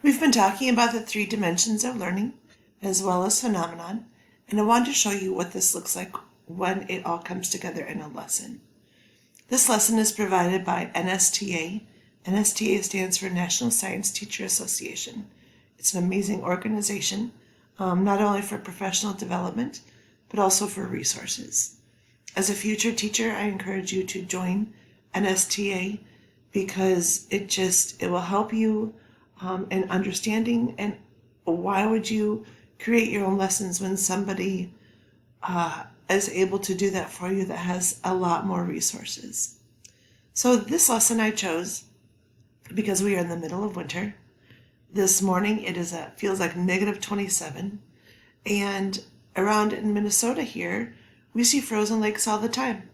We've been talking about the three dimensions of learning as well as phenomenon, and I wanted to show you what this looks like when it all comes together in a lesson. This lesson is provided by NSTA. NSTA stands for National Science Teacher Association. It's an amazing organization, not only for professional development, but also for resources. As a future teacher, I encourage you to join NSTA because it will help you in understanding. And why would you create your own lessons when somebody is able to do that for you that has a lot more resources? So this lesson I chose because we are in the middle of winter. This morning feels like -27, and around in Minnesota here, we see frozen lakes all the time.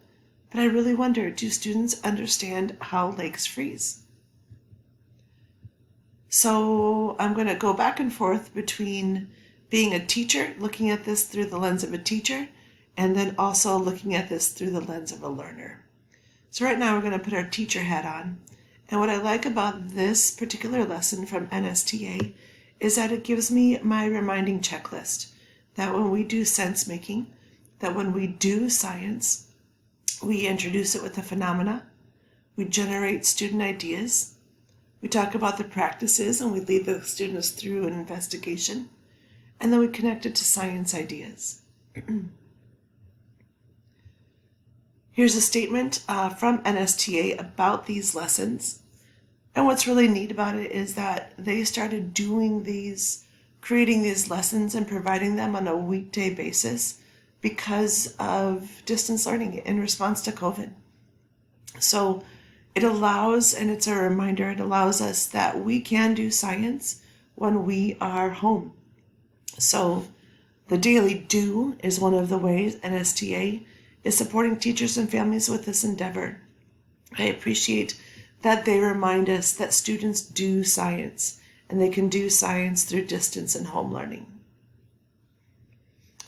But I really wonder, do students understand how lakes freeze? So I'm going to go back and forth between being a teacher, looking at this through the lens of a teacher, and then also looking at this through the lens of a learner. So right now we're going to put our teacher hat on. And what I like about this particular lesson from NSTA is that it gives me my reminding checklist that when we do sense making, that when we do science, we introduce it with the phenomena, we generate student ideas, we talk about the practices and we lead the students through an investigation, and then we connect it to science ideas. Here's a statement from NSTA about these lessons. And what's really neat about it is that they started creating these lessons and providing them on a weekday basis because of distance learning in response to COVID. So it allows, and it's a reminder, it allows us that we can do science when we are home. So the daily do is one of the ways NSTA is supporting teachers and families with this endeavor. I appreciate that they remind us that students do science, and they can do science through distance and home learning.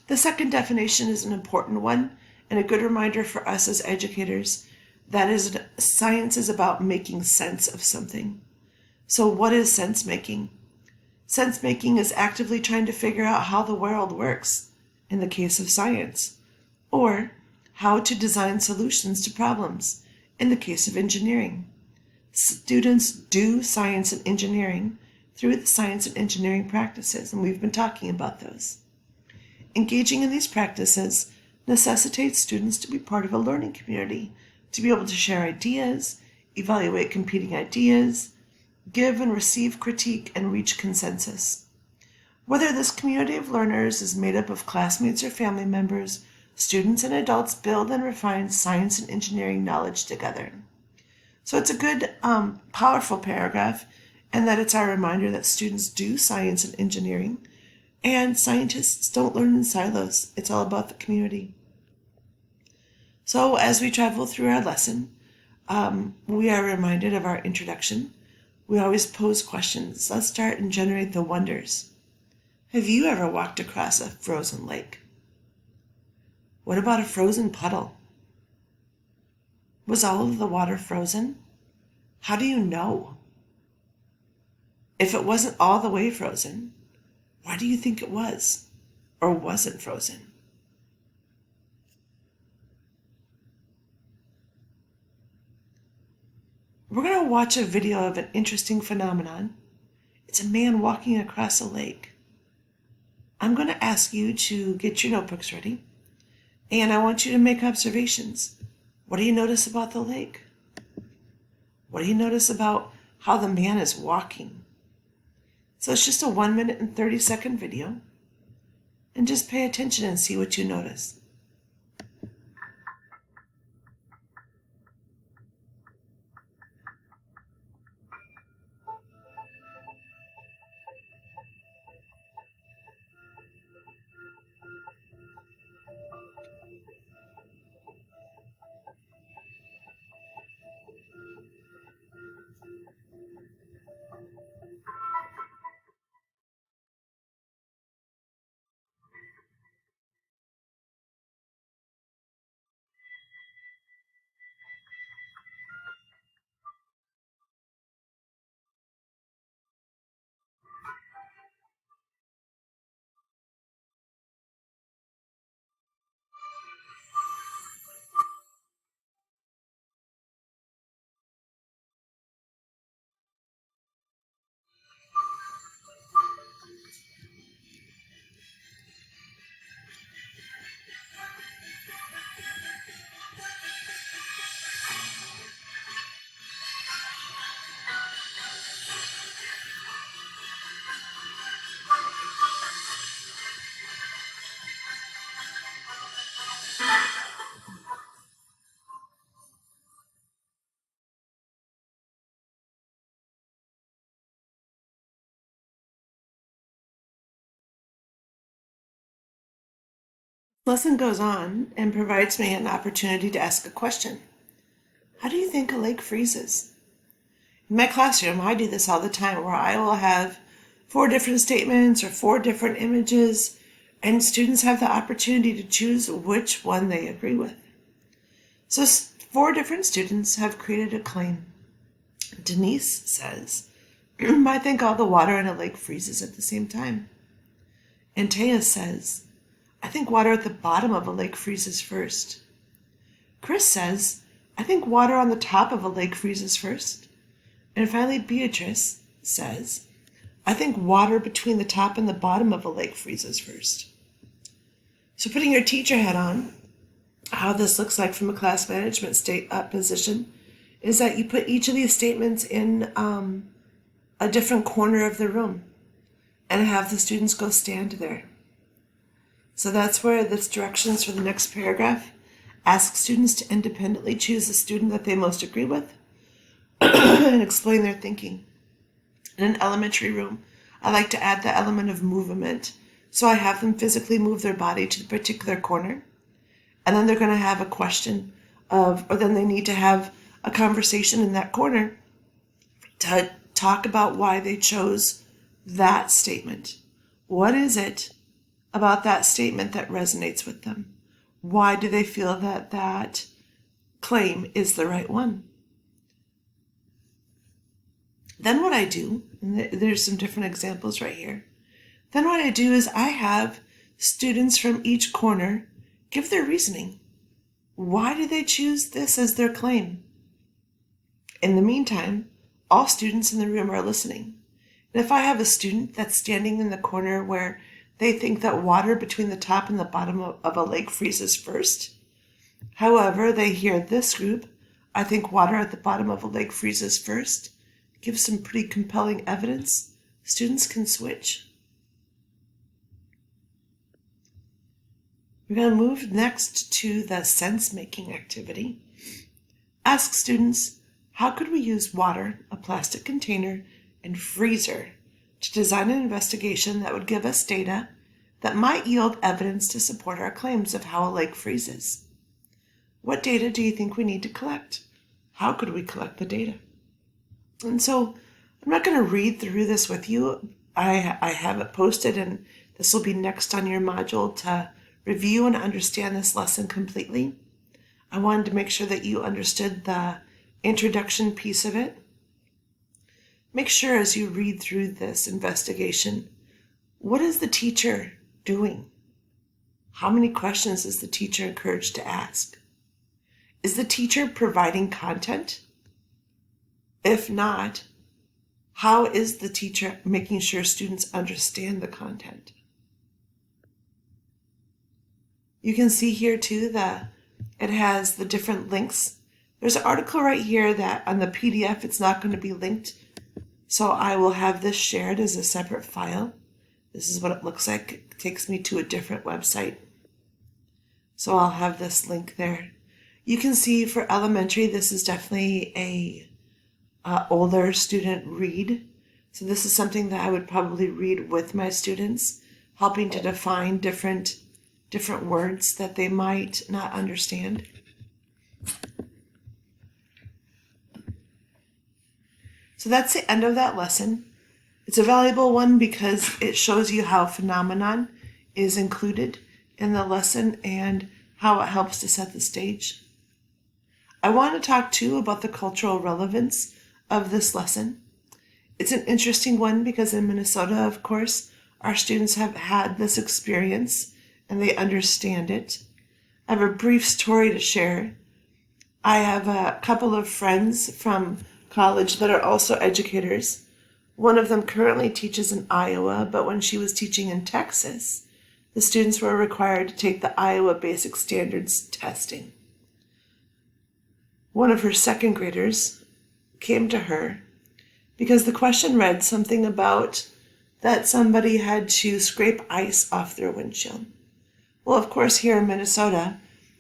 The second definition is an important one and a good reminder for us as educators. That is, science is about making sense of something. So what is sense making? Sense making is actively trying to figure out how the world works, in the case of science, or how to design solutions to problems, in the case of engineering. Students do science and engineering through the science and engineering practices, and we've been talking about those. Engaging in these practices necessitates students to be part of a learning community, to be able to share ideas, evaluate competing ideas, give and receive critique, and reach consensus. Whether this community of learners is made up of classmates or family members, students and adults build and refine science and engineering knowledge together. So it's a good, powerful paragraph, and that it's our reminder that students do science and engineering, and scientists don't learn in silos. It's all about the community. So as we travel through our lesson, we are reminded of our introduction. We always pose questions. Let's start and generate the wonders. Have you ever walked across a frozen lake? What about a frozen puddle? Was all of the water frozen? How do you know? If it wasn't all the way frozen, why do you think it was or wasn't frozen? We're going to watch a video of an interesting phenomenon. It's a man walking across a lake. I'm going to ask you to get your notebooks ready, and I want you to make observations. What do you notice about the lake? What do you notice about how the man is walking? So it's just a 1-minute and 30-second video, and just pay attention and see what you notice. Lesson goes on and provides me an opportunity to ask a question. How do you think a lake freezes? In my classroom, I do this all the time, where I will have 4 different statements or 4 different images, and students have the opportunity to choose which one they agree with. So 4 different students have created a claim. Denise says, I think all the water in a lake freezes at the same time. Antea says, I think water at the bottom of a lake freezes first. Chris says, I think water on the top of a lake freezes first. And finally, Beatrice says, I think water between the top and the bottom of a lake freezes first. So putting your teacher hat on, how this looks like from a class management position is that you put each of these statements in a different corner of the room and have the students go stand there. So that's where this directions for the next paragraph. Ask students to independently choose the student that they most agree with and explain their thinking. In an elementary room, I like to add the element of movement. So I have them physically move their body to the particular corner. And then they're going to have a question or then they need to have a conversation in that corner to talk about why they chose that statement. What is it about that statement that resonates with them? Why do they feel that that claim is the right one? Then what I do, and there's some different examples right here. Then what I do is I have students from each corner give their reasoning. Why do they choose this as their claim? In the meantime, all students in the room are listening. And if I have a student that's standing in the corner where they think that water between the top and the bottom of a lake freezes first, however, they hear this group, I think water at the bottom of a lake freezes first, gives some pretty compelling evidence, students can switch. We're going to move next to the sense-making activity. Ask students, how could we use water, a plastic container, and freezer to design an investigation that would give us data that might yield evidence to support our claims of how a lake freezes? What data do you think we need to collect? How could we collect the data? And so I'm not going to read through this with you. I have it posted, and this will be next on your module to review and understand this lesson completely. I wanted to make sure that you understood the introduction piece of it. Make sure as you read through this investigation, what is the teacher doing? How many questions is the teacher encouraged to ask? Is the teacher providing content? If not, how is the teacher making sure students understand the content? You can see here too that it has the different links. There's an article right here that on the PDF it's not going to be linked, so I will have this shared as a separate file. This is what it looks like. It takes me to a different website. So I'll have this link there. You can see for elementary, this is definitely a older student read. So this is something that I would probably read with my students, helping to define different words that they might not understand. So that's the end of that lesson. It's a valuable one because it shows you how phenomenon is included in the lesson and how it helps to set the stage. I want to talk too about the cultural relevance of this lesson. It's an interesting one because in Minnesota, of course, our students have had this experience and they understand it. I have a brief story to share. I have a couple of friends from college that are also educators. One of them currently teaches in Iowa, but when she was teaching in Texas, the students were required to take the Iowa Basic Standards testing. One of her second graders came to her because the question read something about that somebody had to scrape ice off their windshield. Well, of course, here in Minnesota,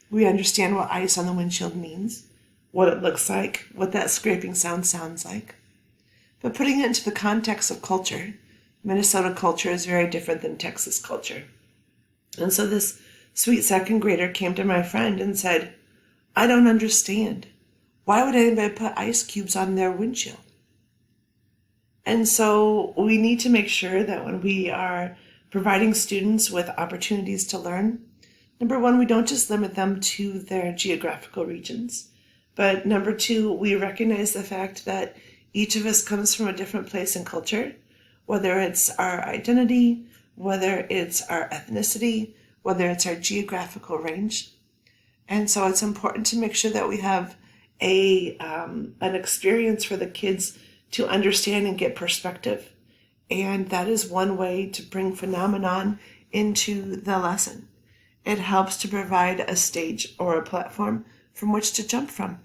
we understand what ice on the windshield means, what it looks like, what that scraping sound sounds like. But putting it into the context of culture, Minnesota culture is very different than Texas culture. And so this sweet second grader came to my friend and said, "I don't understand. Why would anybody put ice cubes on their windshield?" And so we need to make sure that when we are providing students with opportunities to learn, number one, we don't just limit them to their geographical regions, but number two, we recognize the fact that each of us comes from a different place and culture, whether it's our identity, whether it's our ethnicity, whether it's our geographical range. And so it's important to make sure that we have an experience for the kids to understand and get perspective. And that is one way to bring phenomenon into the lesson. It helps to provide a stage or a platform from which to jump from.